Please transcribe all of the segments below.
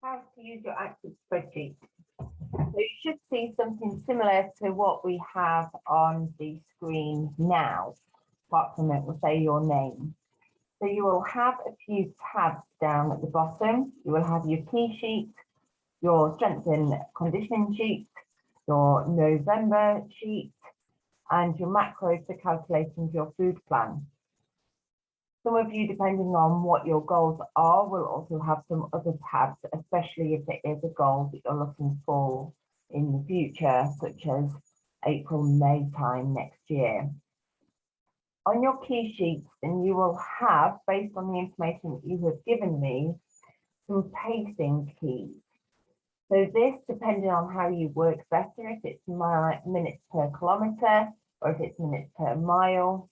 How to use your active spreadsheet. So you should see something similar to what we have on the screen now. Apart from it will say your name. So you will have a few tabs down at the bottom. You will have your key sheet, your strength and conditioning sheet, your November sheet, and your macros for calculating your food plan. Some of you, depending on what your goals are, will also have some other tabs, especially if it is a goal that you're looking for in the future, such as April, May time next year. On your key sheets, then you will have, based on the information that you have given me, some pacing keys. So this, depending on how you work better, if it's minutes per kilometre or if it's minutes per mile,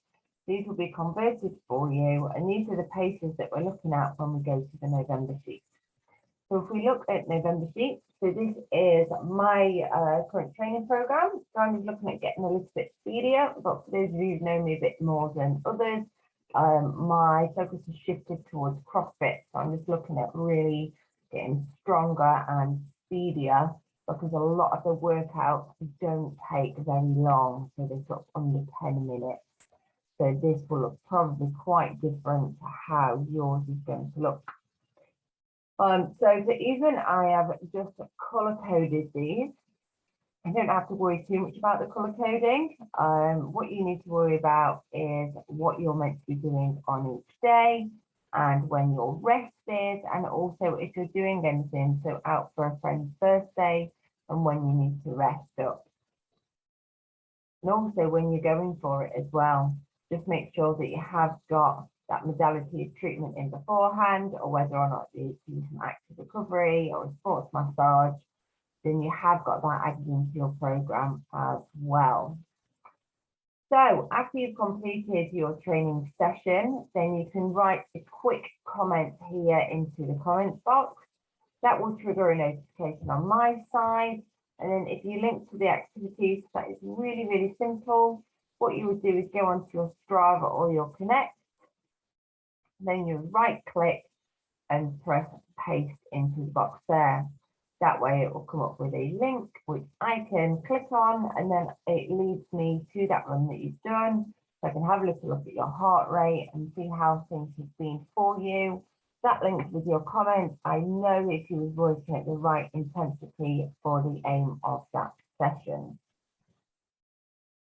these will be converted for you, and these are the paces that we're looking at when we go to the November sheet. So if we look at November sheet, so this is my current training program. So I'm just looking at getting a little bit speedier, but for those of you who know me a bit more than others, my focus has shifted towards CrossFit. So I'm just looking at really getting stronger and speedier, because a lot of the workouts don't take very long. So they're sort of under 10 minutes. So this will look probably quite different to how yours is going to look. So for even, I have just color coded these. I don't have to worry too much about the color coding. What you need to worry about is what you're meant to be doing on each day and when your rest is, and also if you're doing anything, so out for a friend's birthday and when you need to rest up. And also when you're going for it as well. Just make sure that you have got that modality of treatment in beforehand, or whether or not you do some active recovery or a sports massage, then you have got that added into your program as well. So after you've completed your training session, then you can write a quick comment here into the comments box. That will trigger a notification on my side. And then if you link to the activities, that is really, really simple. What you would do is go onto your Strava or your Connect, then you right click and press paste into the box there. That way it will come up with a link which I can click on, and then it leads me to that run that you've done. So I can have a little look at your heart rate and see how things have been for you. That links with your comments. I know if you was working at the right intensity for the aim of that session.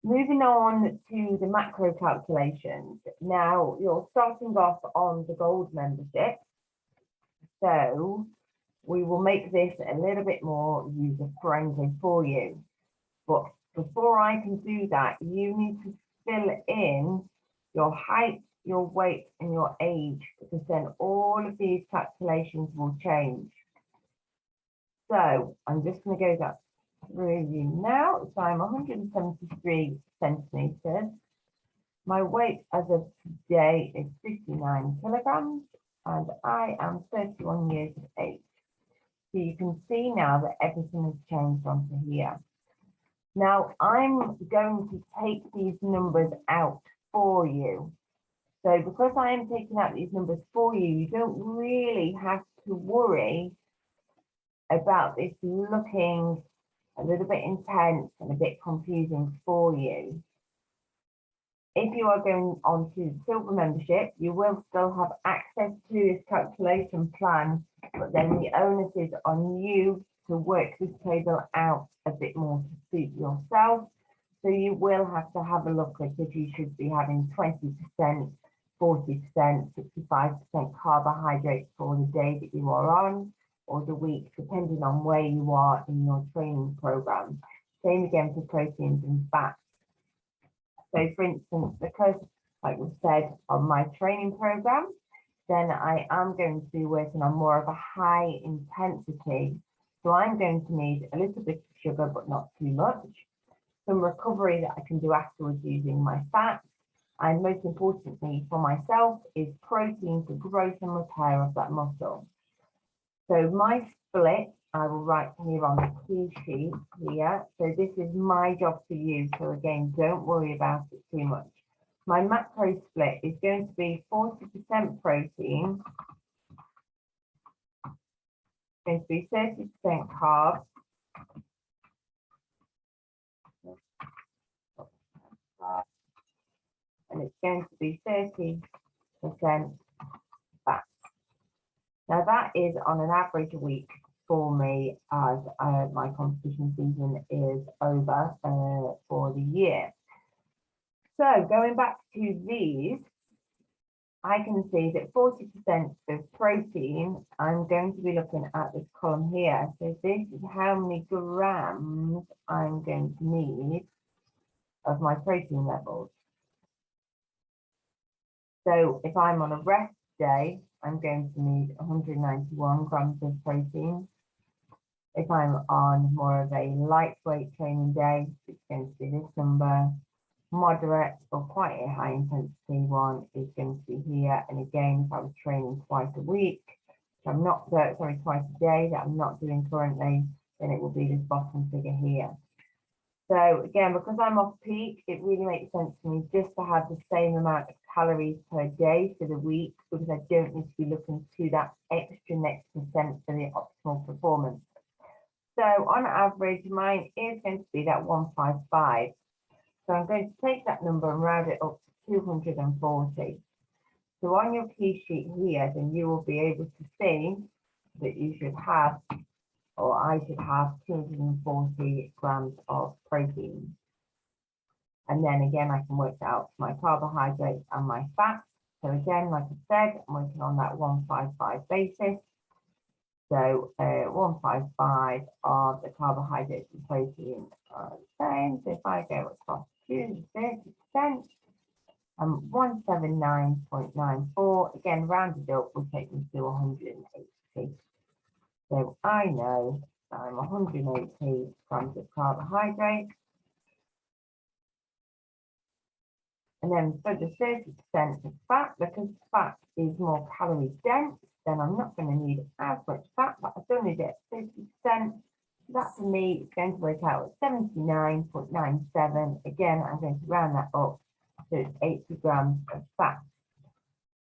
Moving on to the macro calculations. Now you're starting off on the gold membership. So we will make this a little bit more user friendly for you. But before I can do that, you need to fill in your height, your weight, and your age, because then all of these calculations will change. So I'm just going to go that through you now. So I'm 173 centimeters. My weight as of today is 59 kilograms, and I am 31 years of age. So you can see now that everything has changed onto here. Now I'm going to take these numbers out for you. So because I am taking out these numbers for you, you don't really have to worry about this looking a little bit intense and a bit confusing for you. If you are going on to the silver membership, you will still have access to this calculation plan, but then the onus is on you to work this table out a bit more to suit yourself. So you will have to have a look at if you should be having 20%, 40%, 65% carbohydrates for the day that you are on, or the week, depending on where you are in your training program. Same again for proteins and fats. So for instance, because like we said on my training program, then I am going to be working on more of a high intensity. So I'm going to need a little bit of sugar, but not too much. Some recovery that I can do afterwards using my fats. And most importantly for myself is protein for growth and repair of that muscle. So my split, I will write here on the key sheet here. So this is my job for you. So again, don't worry about it too much. My macro split is going to be 40% protein, going to be 30% carbs. And it's going to be 30% fat. Now that is on an average week for me, as my competition season is over for the year. So going back to these, I can see that 40% of protein, I'm going to be looking at this column here. So this is how many grams I'm going to need of my protein levels. So if I'm on a rest day, I'm going to need 191 grams of protein. If I'm on more of a lightweight training day, it's going to be this number. Moderate or quite a high intensity one is going to be here. And again, if I was training twice a week, which I'm not, sorry, twice a day, that I'm not doing currently, then it will be this bottom figure here. So again, because I'm off peak, it really makes sense to me just to have the same amount of calories per day for the week, because I don't need to be looking to that extra next percent for the optimal performance. So on average, mine is going to be that 155. So I'm going to take that number and round it up to 240. So on your key sheet here, then you will be able to see that you should have, or I should have 240 grams of protein. And then again, I can work out my carbohydrates and my fats. So again, like I said, I'm working on that 155 basis. So 155 of the carbohydrates and protein are the same. So if I go across to 30%, 179.94, again, rounded up will take me to 180. So I know I'm 180 grams of carbohydrates. And then for the 30% of fat, because fat is more calorie dense, then I'm not going to need as much fat, but I still need it at 50%. That for me is going to work out at 79.97. Again, I'm going to round that up to 80 grams of fat.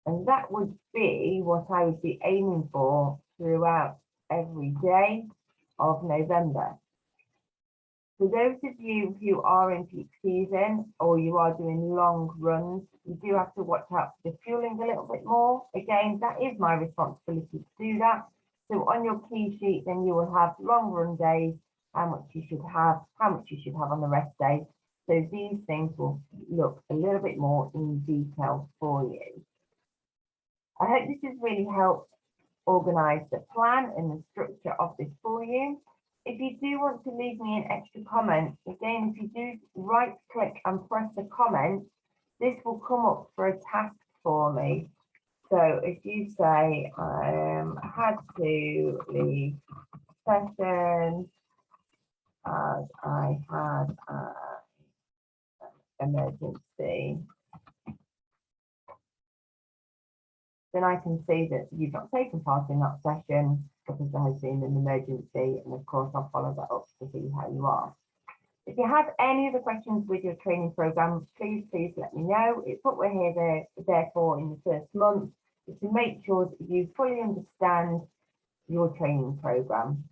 And that would be what I would be aiming for throughout every day of November. For those of you who are in peak season or you are doing long runs, you do have to watch out for the fueling a little bit more. Again, that is my responsibility to do that. So on your key sheet, then you will have long run days, how much you should have on the rest day. So these things will look a little bit more in detail for you. I hope this has really helped organize the plan and the structure of this for you. If you do want to leave me an extra comment, again, if you do right click and press the comment, this will come up for a task for me. So if you say, I had to leave session as I had an emergency, then I can see that you've not taken part in that session because there has been an emergency, and of course I'll follow that up to see how you are. If you have any other questions with your training program, please let me know. It's what we're here there for in the first month, is to make sure that you fully understand your training program.